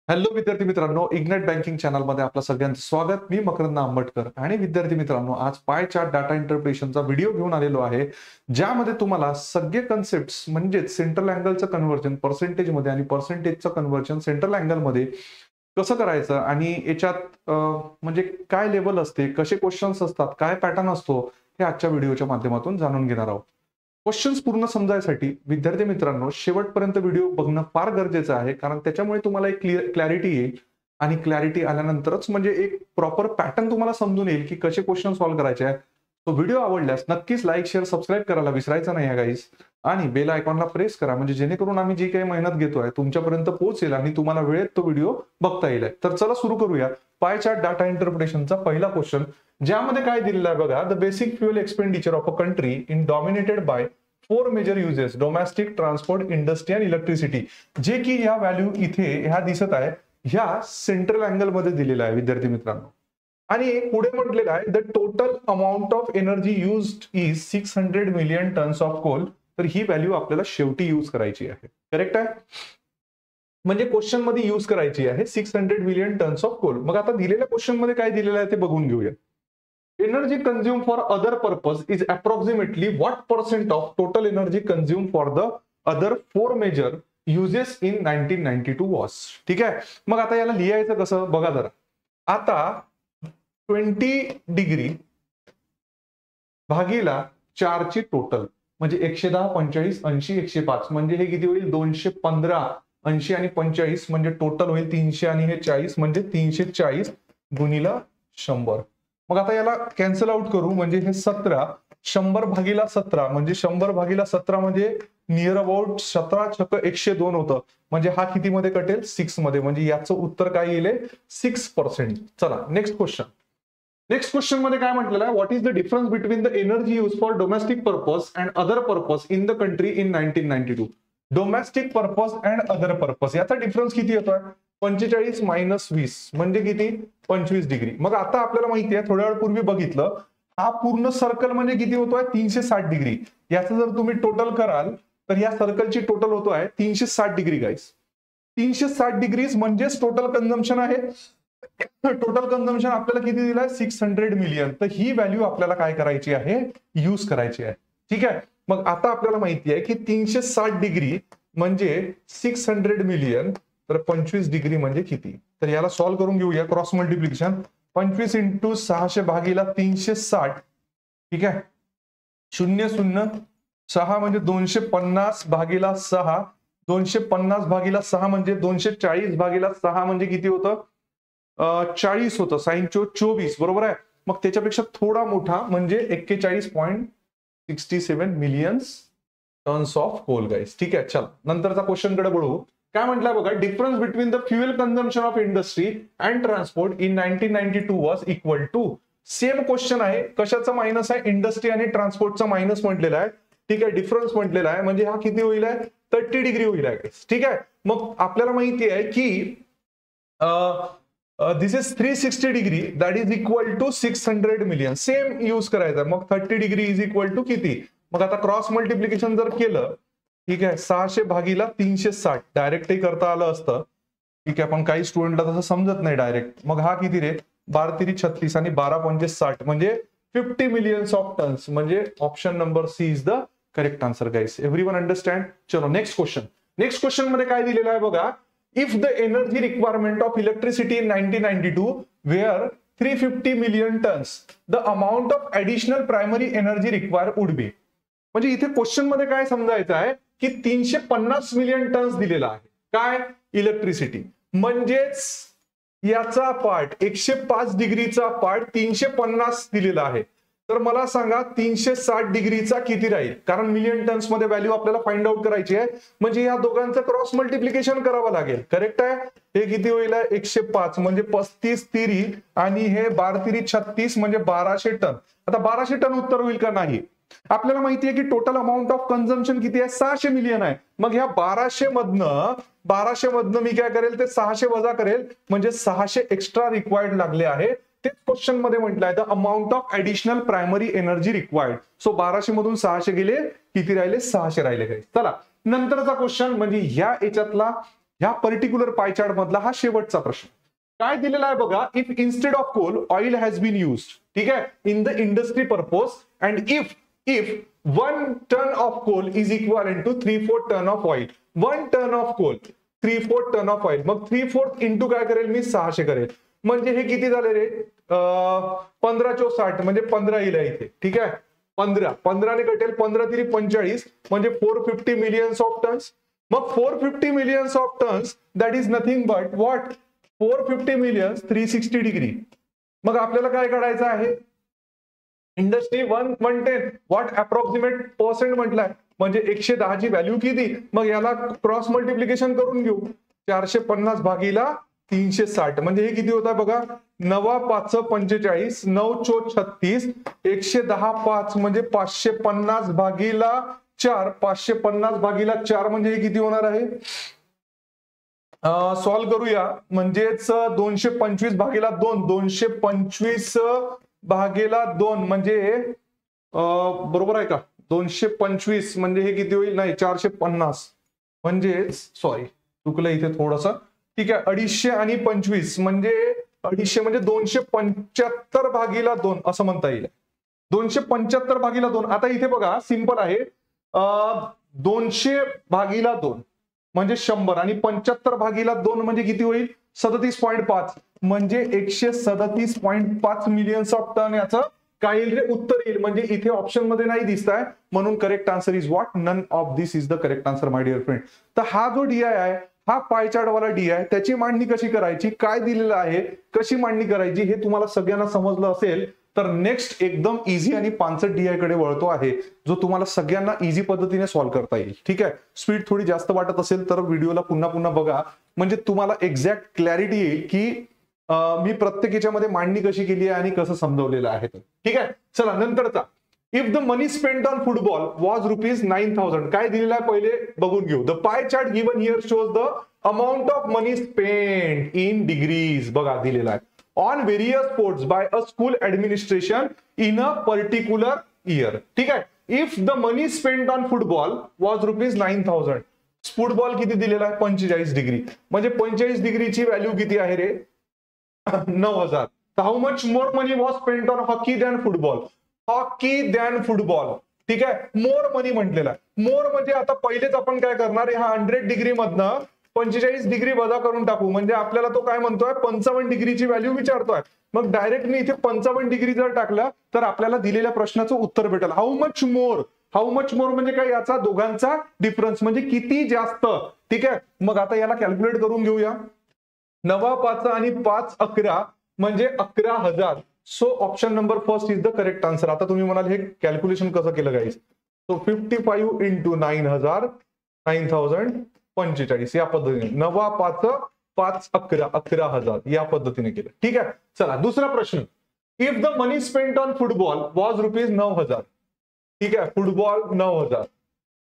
Hello विद्यार्थी मित्रांनो, ignite banking चॅनलमध्ये आपलं सगळ्यांचं स्वागत. मी मकरंद आंबटकर आणि विद्यार्थी मित्रांनो, आज पाय चार्ट डाटा इंटरप्रिटेशनचा व्हिडिओ घेऊन आलेलो आहे, ज्यामध्ये तुम्हाला सगळे कन्सेप्ट्स म्हणजे सेंट्रल अँगलचं कन्व्हर्जन पर्सेंटेज मध्ये आणि पर्सेंटेजचं कन्व्हर्जन सेंट्रल अँगल मध्ये कसं करायचं आणि याच्यात म्हणजे काय लेवल असते, कसे क्वेश्चन्स असतात, काय पॅटर्न असतो, हे आजच्या व्हिडिओच्या माध्यमातून जाणून घेणार आहोत. क्वेश्चन्स पूर्ण समजायसाठी विद्यार्थी मित्रांनो शेवटपर्यंत व्हिडिओ बघणं फार गरजेचं आहे, कारण त्याच्यामुळे तुम्हाला एक क्लॅरिटी येईल आणि क्लॅरिटी आल्यानंतरच म्हणजे एक प्रॉपर पॅटर्न तुम्हाला समजून येईल की कसे क्वेश्चन सॉल्व्ह करायचे आहे. तो व्हिडिओ आवडल्यास नक्कीच लाईक शेअर सबस्क्राईब करायला विसरायचं नाही गाईज, आणि बेल आयकॉनला प्रेस करा, म्हणजे जेणेकरून आम्ही जी काही मेहनत घेतोय तुमच्यापर्यंत पोहोचेल आणि तुम्हाला वेळेत तो व्हिडिओ बघता येईल. तर चला सुरू करूया. पाय चार्ट डाटा इंटरप्रिटेशनचा पहिला क्वेश्चन, ज्यामध्ये काय दिलेलं आहे बघा. The basic fuel expenditure of a country in dominated by 4 major uses domestic, transport, industry आणि इलेक्ट्रिसिटी, जे की या व्हॅल्यू इथे ह्या दिसत आहे ह्या सेंट्रल अँगल मध्ये दिलेला आहे विद्यार्थी मित्रांनो. आणि पुढे म्हटलेलं आहे the total amount of energy used is 600 million tons of coal. तर ही व्हॅल्यू आपल्याला शेवटी यूज करायची आहे. करेक्ट आहे, म्हणजे क्वेश्चन मध्ये यूज करायची आहे 600 मिलियन टन्स ऑफ कोल. मग आता दिलेल्या क्वेश्चन मध्ये काय दिलेलं आहे ते बघून घेऊया. Energy consumed for other purpose is approximately what percent of total energy consumed for the other 4 major uses in 1992 was. ठीक आहे, मग आता याला लिहायचं कसं बघा जरा. आता 20 डिग्री भागीला 4 ची टोटल म्हणजे 110, 45, 80, 105 म्हणजे हे किती होईल 215. 80 आणि 45 म्हणजे टोटल होईल 300 आणि हे 40 म्हणजे 340 गुणिला 100. मग आता याला कॅन्सल आउट करू, म्हणजे हे 17 100 भागीला 17 म्हणजे 100 भागीला 17 म्हणजे नियर अबाउट 17 छक 102 होतं, म्हणजे हा किती मध्ये कटेल 6 मध्ये, म्हणजे याचं उत्तर काय येईल 6%. चला नेक्स्ट क्वेश्चन. नेक्स्ट क्वेश्चन मध्ये काय म्हटलेलं आहे, what is the difference between the energy use for domestic purpose and other purpose in the country in 1992. Domestic purpose and other purpose याचा डिफरन्स किती येतोय 45 मायनस 20 म्हणजे किती 25 डिग्री. मग आता आपल्याला माहिती आहे थोड्या वेळ पूर्वी बघितलं, हा पूर्ण सर्कल म्हणजे किती होतोय 360 डिग्री. याचं जर तुम्ही टोटल कराल तर या सर्कलची टोटल होतोय 360 डिग्री गाईस. 360 डिग्री म्हणजेच टोटल कन्झम्पशन आहे. टोटल कन्झम्पशन आपल्याला किती दिलाय 600 मिलियन. तर ही व्हॅल्यू आपल्याला काय करायची आहे यूज करायची आहे. ठीक आहे, मग आता आपल्याला माहिती आहे की 360 डिग्री म्हणजे 600 मिलियन, तर 25 डिग्री म्हणजे किती. तर याला सॉल्व्ह करून घेऊया. क्रॉस मल्टिप्लिकेशन 25 इंटू 600 भागीला 360. ठीक आहे, 006 म्हणजे 250 भागीला 6. 250 भागीला 6 म्हणजे 240 भागीला 6 म्हणजे किती होतं 40 होतं. साइन 24 बरोबर आहे. मग त्याच्यापेक्षा थोडा मोठा म्हणजे 41.67 मिलियन्स टन्स ऑफ कोल गाईस. ठीक आहे, चला नंतरचा क्वेश्चन कडे बघू. काय म्हटलंय बघा, difference between the fuel consumption of industry and transport in 1992 was equal to. Same question आहे, कशाचा मायनस आहे इंडस्ट्री आणि ट्रान्सपोर्टचा मायनस म्हटलेला आहे. ठीक आहे, डिफरन्स म्हटलेला आहे म्हणजे हा किती होईल 30 डिग्री होईल आहे. ठीक आहे, मग आपल्याला माहिती आहे की this is 360 degree that is equal to 600 million. Same use करायचा. मग 30 डिग्री इज इक्वल टू किती. मग आता क्रॉस मल्टिप्लिकेशन जर केलं, ठीक आहे, 600 भागीला 360 डायरेक्टही करता आलं असतं. ठीक आहे, पण काही स्टुडंटला तसं समजत नाही डायरेक्ट. मग हा किती रे 12 तिरी 36 आणि 12 पंचे 60 म्हणजे 50 मिलियन्स ऑफ टन्स. म्हणजे option number C is the correct answer guys. Everyone understand. चलो नेक्स्ट क्वेश्चन. नेक्स्ट क्वेश्चन मध्ये काय दिलेलं आहे बघा. If the energy requirement of electricity in 1992 were 350 million tons, the amount of additional primary energy require would be. म्हणजे इथे question मध्ये काय समजायचं आहे की 350 मिलियन टन्स दिलेला आहे काय इलेक्ट्रिसिटी, म्हणजेच याचा पार्ट 105 डिग्रीचा पार्ट 350 दिलेला आहे. तर मला सांगा 360 डिग्रीचा किती राहील, कारण मिलियन टन्स मध्ये व्हॅल्यू आपल्याला फाइंड आउट करायची आहे. म्हणजे या दोघांचं क्रॉस मल्टिप्लिकेशन करावं लागेल. करेक्ट आहे, हे किती होईल 105 म्हणजे 35 तिरी आणि हे 12 तिरी 36 म्हणजे 1200 टन. आता 1200 टन उत्तर होईल का नाही. आपल्याला माहिती आहे की टोटल अमाऊंट ऑफ कन्झम्पशन किती आहे 600 मिलियन आहे. मग ह्या 1200 मधनं मी काय करेल ते 600 वजा करेल, म्हणजे 600 एक्स्ट्रा रिक्वायर्ड लागले आहे. तेच क्वेश्चन मध्ये म्हटलंय the amount of additional primary energy required. So 1200 मधून 600 गेले, किती राहिले 600 राहिले. चला नंतरचा क्वेश्चन म्हणजे ह्या याच्यातला ह्या पर्टिक्युलर पाय चार्ट मधला हा शेवटचा प्रश्न काय दिलेला आहे बघा. If instead of coal oil has been used, ठीक आहे, in the industry purpose and if 1 ton of coal is equivalent to 3/4 ton of oil. 1 ton of coal 3/4 ton of oil. मग 3/4 इंटू काय करेल मी 600 करेल. म्हणजे हे किती झाले रे 15×60 म्हणजे 15 येईल इथे, ठीक आहे. 15 ने कटेल 15 तिरी 45 म्हणजे 450 मिलियन्स ऑफ टन्स. मग 450 millions of tons that is nothing but what 450 millions 360 degree. मग आपल्याला काय काढायचं आहे इंडस्ट्री 110 व्हॉट अप्रॉक्सिमेट पर्सेंट म्हटलंय म्हणजे 110 ची व्हॅल्यू किती. मग याला क्रॉस मल्टिप्लिकेशन करून घेऊ 450 भागीला 360 म्हणजे हे किती होत आहे बघा 9×5 45 9×4 36 110 5 म्हणजे 550 भागीला 4 550 भागीला 4 म्हणजे हे किती होणार आहे सॉल्व करूया म्हणजेच 225 भागीला 2 225 भागीला 2 म्हणजे बरोबर आहे का 225 म्हणजे हे किती होईल नाही 450 म्हणजे सॉरी चुकलं इथे थोडंसं ठीक आहे 250 आणि 25 म्हणजे 250 म्हणजे 275 भागीला 2 असं म्हणता येईल 275 भागीला 2. आता इथे बघा सिंपल आहे 200 भागीला 2 म्हणजे 100 आणि 75 भागीला 2 म्हणजे किती होईल 37.5 म्हणजे 137.5 मिलियन्स ऑफ टन याचं काय येईल रे उत्तर येईल. म्हणजे इथे ऑप्शन मध्ये नाही दिसत आहे म्हणून correct answer is what none of this is the correct answer my dear friend. तर हा जो डीआय आहे हा पाय चार्ट वाला डीआय त्याची मांडणी कशी करायची काय दिलेलं आहे कशी मांडणी करायची हे तुम्हाला सगळ्यांना समजलं असेल तर नेक्स्ट एकदम इझी आणि पांचट डीआय कडे वळतो आहे जो तुम्हाला सगळ्यांना इझी पद्धतीने सॉल्व्ह करता येईल. ठीक आहे स्पीड थोडी जास्त वाटत असेल तर व्हिडिओला पुन्हा पुन्हा बघा म्हणजे तुम्हाला एक्झॅक्ट क्लॅरिटी येईल की मी प्रत्येक याच्यामध्ये मांडणी कशी केली आहे आणि कसं समजवलेलं आहे. ठीक आहे चला नंतरचा if the money spend on football was ₹9,000 काय दिलेलं आहे पहिले बघून घेऊ. The pie chart given here shows the amount of money spend in degrees बघा दिलेला आहे on various sports by a school administration in a particular year. ठीक आहे if the money spent on football was ₹9,000 football किती दिलेला आहे 45 degree म्हणजे 45 डिग्रीची value किती आहे रे 9,000. How much more money was spent on hockey than football ठीक आहे मोर मनी म्हटलेला आहे. मोर म्हणजे आता पहिलेच आपण काय करणार आहे हा 100 डिग्री मधनं 45 डिग्री वजा करून टाकू म्हणजे आपल्याला तो काय म्हणतोय 55 डिग्रीची व्हॅल्यू विचारतोय. मग डायरेक्ट मी इथे 55 डिग्री जर टाकलं तर आपल्याला दिलेल्या प्रश्नाचं उत्तर भेटेल. हाऊ मच मोर म्हणजे काय याचा दोघांचा डिफरन्स म्हणजे किती जास्त. ठीक आहे मग आता याला कॅल्क्युलेट करून घेऊया 9×5 आणि 5×11 म्हणजे 11,000. So option number first is the correct answer. आता तुम्ही म्हणाल हे कॅल्क्युलेशन कसं केलं गाईस सो 55 इंटू 9,000 9,045 या पद्धतीने 9×5 5×11 11,000 या पद्धतीने केलं. ठीक आहे चला दुसरा प्रश्न if the money spent on football was ₹9,000 ठीक आहे football 9,000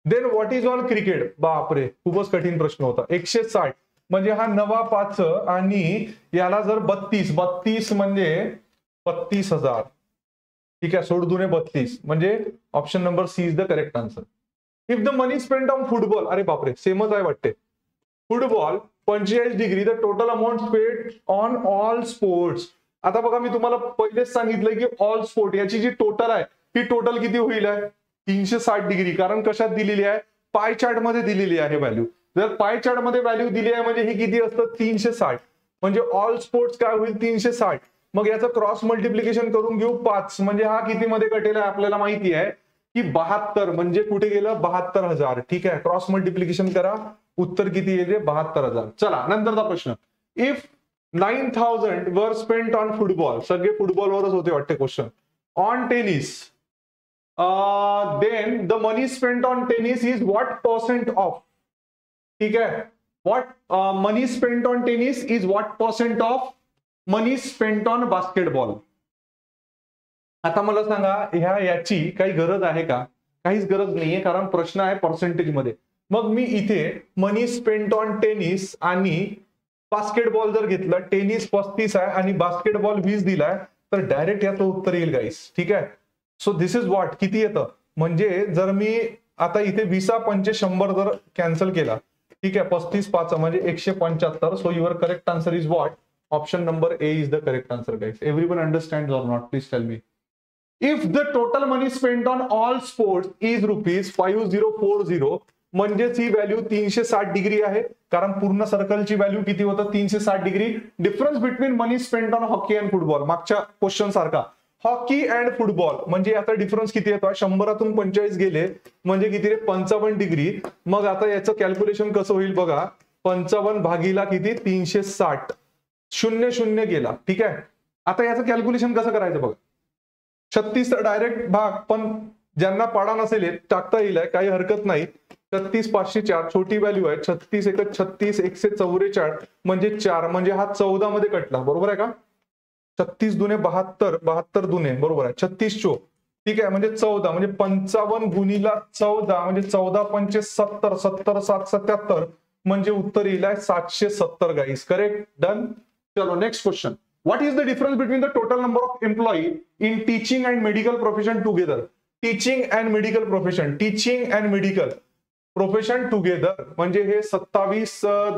then what is on cricket बापरे खूपच कठीण प्रश्न होता 160 म्हणजे हा 9×5 आणि याला जर 32 म्हणजे 32,000 ठीक आहे सोड दुने 32 म्हणजे option number C is the correct answer. If the money spend on football अरे बापरे सेमच आहे वाटते football 45 degree the total amount spend on all sports. आता बघा मी तुम्हाला पहिलेच सांगितलंय की ऑल स्पोर्ट याची जी टोटल आहे ती टोटल किती होईल आहे 360 डिग्री कारण कशात दिलेली आहे पाय चार्ट मध्ये दिलेली आहे व्हॅल्यू. जर पाय चार्ट मध्ये व्हॅल्यू दिली आहे म्हणजे हे किती असतं 360 म्हणजे ऑल स्पोर्ट्स काय होईल 360. मग याचं क्रॉस मल्टिप्लिकेशन करून घेऊ 5 म्हणजे हा किती मध्ये कटेल आहे आपल्याला माहिती आहे की 72 म्हणजे कुठे गेलं 72,000. ठीक आहे क्रॉस मल्टिप्लिकेशन करा उत्तर किती येते 72,000. चला नंतरचा प्रश्न इफ 9,000 वर स्पेंट ऑन फुटबॉल सगळे फुटबॉलवरच होते वाटते question on tennis then the money spent on tennis is what percent of. ठीक आहे what money spent on tennis is what percent of money spent on basketball. आता मला सांगा याची काही गरज आहे का काहीच गरज नाहीये कारण प्रश्न आहे पर्सेंटेज मध्ये. मग मी इथे मनी स्पेंट ऑन टेनिस आणि बास्केटबॉल जर घेतलं टेनिस 35 आहे आणि बास्केटबॉल 20 दिलाय तर डायरेक्ट याचं उत्तर येईल गाईस. ठीक आहे सो दिस इज व्हॉट किती येतं म्हणजे जर मी आता इथे 20 5 100 जर कॅन्सल केला ठीक आहे, 35 म्हणजे 175. So your correct answer is what? Option number A is the correct answer guys. Everyone understand or not? Please tell me. If the total money spent on all sports is ₹5040, म्हणजेच ही value 360 degree आहे, कारण पूर्ण सर्कलची value किती होतं? 360 degree. Difference between money spent on hockey and football, मागच्या question सारखा. Hockey and football म्हणजे आता डिफरन्स किती येतो? 100तून 45 गेले म्हणजे किती रे? 55 डिग्री. मग आता याचं कॅल्क्युलेशन कसं होईल बघा. 55 भागीला किती? 360. 0 गेला. ठीक आहे, आता याचं कॅल्क्युलेशन कसं करायचं बघा. 36 डायरेक्ट भाग, पण ज्यांना पाडा नसेल टाकता येईल, काही हरकत नाही. 36 504 छोटी व्हॅल्यू आहे. 36 1 36 144 म्हणजे 4, म्हणजे हा 14 मध्ये कटला. बरोबर आहे का? 36 दुने 72, 72 दुने बरोबर आहे 36 चोक. ठीक आहे, म्हणजे 14 म्हणजे 55 गुणीला 14 म्हणजे 14 पंचे 70, 70 7 77 म्हणजे उत्तर येईल 770 गाईस. Correct, done. चलो next question. What is the difference between the total number of employee in teaching and medical profession together? Teaching and medical profession, teaching and medical profession together म्हणजे हे 27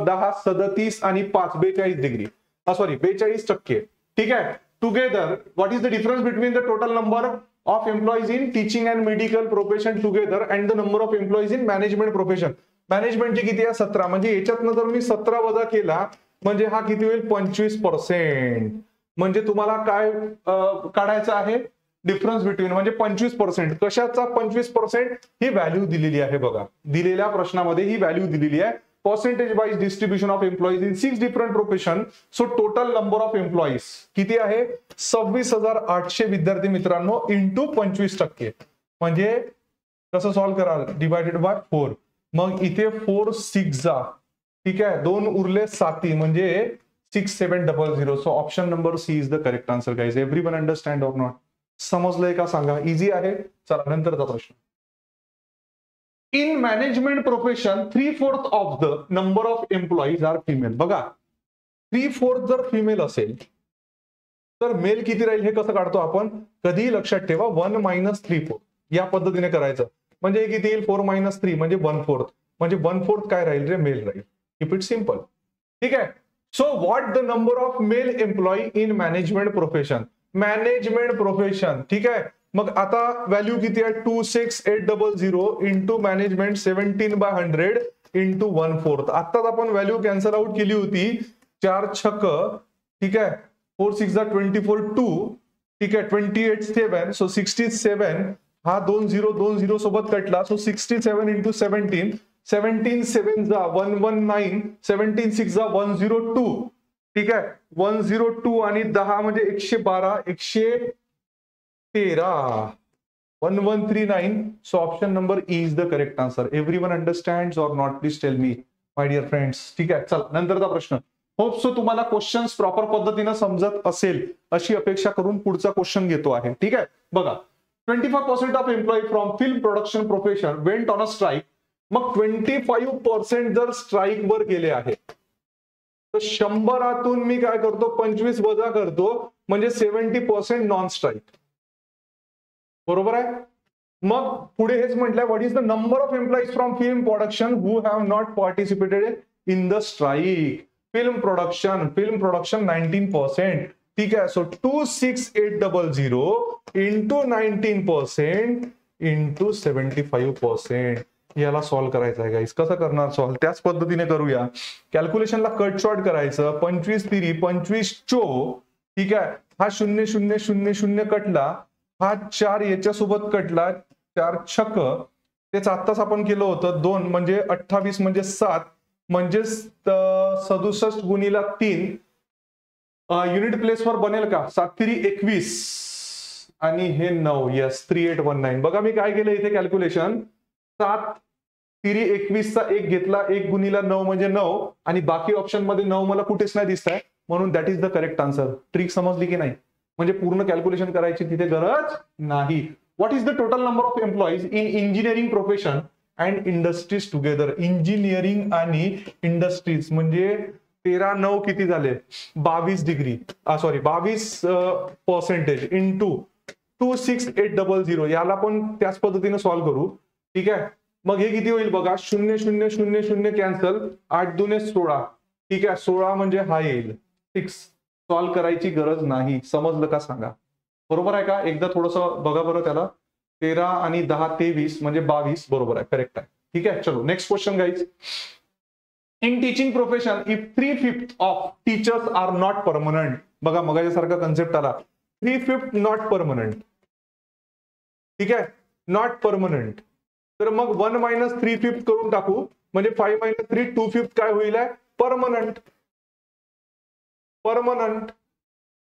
10 37 आणि 5 42 डिग्री. सॉरी 42%. ठीक आहे. Together what is the difference between the total number of employees in teaching and medical profession together and the number of employees in management profession. मॅनेजमेंटची किती आहे? 17. म्हणजे याच्यातनं जर मी 17 वजा केला म्हणजे हा किती होईल? 25%. म्हणजे तुम्हाला काय काढायचं आहे? डिफरन्स बिटवीन म्हणजे 25%. कशाचा 25%? ही व्हॅल्यू दिलेली आहे बघा. दिलेल्या प्रश्नामध्ये ही व्हॅल्यू दिलेली आहे. Percentage wise distribution of employees in 6 different profession. So total number of employees किती आहे? 26,800 विद्यार्थी मित्रांनो इंटू 25%. म्हणजे कसं सॉल्व्ह कराल? Divided by 4. मग इथे 4 6 जा. ठीक आहे, 2 उरले 7 म्हणजे 6700. So option number C is the correct answer guys. Everyone understand or not? समजलंय का सांगा? इझी आहे. चला नंतरचा प्रश्न. In management profession 3/4 of the number of employees are female. बघा 3/4 जर फिमेल असेल तर मेल किती राहील? हे कसं काढतो आपण? कधीही लक्षात ठेवा 1 - 3/4 या पद्धतीने करायचं. म्हणजे किती येईल? 4 - 3 म्हणजे 1/4. म्हणजे 1/4 काय राहील रे? मेल राहील. Keep it simple. ठीक आहे. So what the number of male employee in management profession? Management profession. ठीक आहे, मग आता व्हॅल्यू किती आहे? 26800 इंटू मॅनेजमेंट 17/100 इंटू 1/4. आताच आपण व्हॅल्यू कॅन्सल आउट केली होती. 4 छक. ठीक आहे, 4 6 24 2. ठीक आहे, 28 7. सो 67. हा 2 0 सोबत कटला. So 67 into 17. 17 7 जा 119. 17 6 जा 102. ठीक आहे, 102 आणि 10 म्हणजे 112. 113. 1139. So option number E is the correct answer. Everyone understands or not? Please tell me my dear friends. ठीक आहे, चला नंतरचा प्रश्न. होप सो तुम्हाला क्वेश्चन्स प्रॉपर पद्धतीने समजत असेल अशी अपेक्षा करून पुढचा क्वेश्चन घेतो आहे. ठीक आहे, बघा 25% of employee from film production profession went on a strike. मग 25% जर स्ट्राईक वर गेले आहेत तर 100तून मी काय करतो? 25 वजा करतो म्हणजे 70% नॉन स्ट्राईक. बरोबर आहे. मग पुढे हेच म्हटलंय what is the number of employees from film production who have not participated in the strike. Film production 19%. ठीक आहे, सो 26800 इंटू 19% इंटू 75%. याला सॉल्व्ह करायचं आहे गाईस. कसं करणार सॉल्व्ह? त्याच पद्धतीने करूया. कॅल्क्युलेशनला कट शॉर्ट करायचं. 25 3 25 चो. ठीक आहे, हा 0 0 0 0 कटला. हा 4 याच्यासोबत कटला. 4 छक. तेच आत्ताच आपण केलं होतं. 2 म्हणजे 28 म्हणजे 7 म्हणजे 67 गुणीला 3. युनिट प्लेसवर बनेल का? 7 3 21 आणि हे 9. यस, 3819. बघा मी काय केलं इथे कॅल्क्युलेशन. 7 3 21 चा 1 घेतला. 1 गुणीला 9 म्हणजे 9 आणि बाकी ऑप्शन मध्ये 9 मला कुठेच नाही दिसत आहे, म्हणून that is the correct answer. Trick समजली की नाही? म्हणजे पूर्ण कॅल्क्युलेशन करायची तिथे गरज नाही. What is the total number of employees in engineering profession and industries together? Engineering आणि इंडस्ट्रीज म्हणजे 13 9 किती झाले? 22 डिग्री. Sorry 22% into 26800. याला पण त्याच पद्धतीने सॉल्व्ह करू. ठीक आहे, मग हे किती होईल बघा, 0 0 0 0 कॅन्सल, 8 दुने 16, ठीक आहे, 16 म्हणजे हा येईल 6. सॉल्व्ह करायची गरज नाही. समजलं का सांगा? बरोबर आहे का? एकदा थोडंसं बघा बरं त्याला. 13 आणि 10 23 म्हणजे 22, बरोबर आहे, करेक्ट आहे. ठीक आहे, चलो next question guys. In teaching profession if 3/5 of teachers are not permanent. बघा मगाच्यासारखा कन्सेप्ट आला, 3/5 नॉट परमनंट. ठीक आहे, नॉट परमनंट. तर मग 1 मायनस 3/5 करून टाकू, म्हणजे 5 मायनस 3 2/5 काय होईल आहे, परमनंट. परमनंट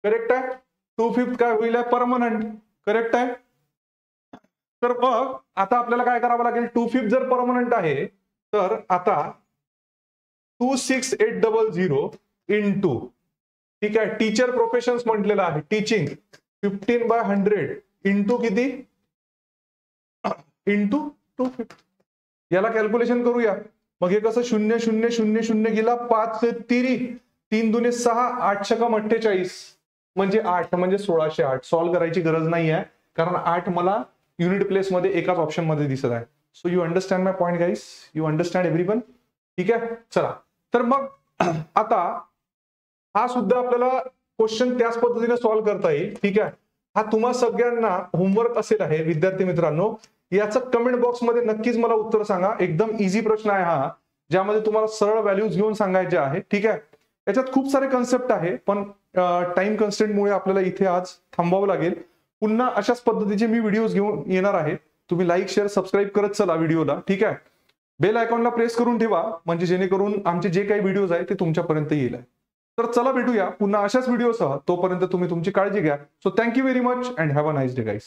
करेक्ट आहे. 2/5 काय होईल आहे, परमनंट करेक्ट आहे. तर मग आता आपल्याला काय करावं लागेल, 2/5 जर परमनंट आहे तर आता 26800 इंटू, ठीक आहे, टीचर प्रोफेशन्स म्हटलेलं आहे, टीचिंग 15/100 इंटू किती, इंटू 250. याला कॅल्क्युलेशन करूया. मग हे कसं, 0 0 0 0 गेला, 5 3 3 दुने 6, 8 छकम 48 म्हणजे 8 म्हणजे 1608. सॉल्व्ह करायची गरज नाही आहे, कारण 8 मला युनिट प्लेस मध्ये एकाच ऑप्शन मध्ये दिसत आहे. So you understand my point guys, you understand everyone. ठीक आहे, चला. तर मग आता हा सुद्धा आपल्याला क्वेश्चन त्याच पद्धतीने सॉल्व्ह करता येईल. ठीक आहे, हा तुम्हा सगळ्यांना होमवर्क असेल आहे विद्यार्थी मित्रांनो. याचं कमेंट बॉक्स मध्ये नक्कीच मला उत्तर सांगा. एकदम इझी प्रश्न आहे हा, ज्यामध्ये तुम्हाला सरळ व्हॅल्यूज घेऊन सांगायचे आहे. ठीक आहे, याच्यात खूप सारे कन्सेप्ट आहे, पण टाइम कन्स्ट्रेंटमुळे आपल्याला इथे आज थांबावं लागेल. पुन्हा अशाच पद्धतीचे मी व्हिडिओज घेऊन येणार आहे. तुम्ही लाईक शेअर सबस्क्राईब करत चला व्हिडिओला. ठीक आहे, बेल आयकॉनला प्रेस करून ठेवा, म्हणजे जेणेकरून आमचे जे काही व्हिडिओज आहेत ते तुमच्यापर्यंत येईल. तर चला भेटूया पुन्हा अशाच व्हिडिओसह. तोपर्यंत तुम्ही तुमची काळजी घ्या. So thank you very much and have a nice day guys.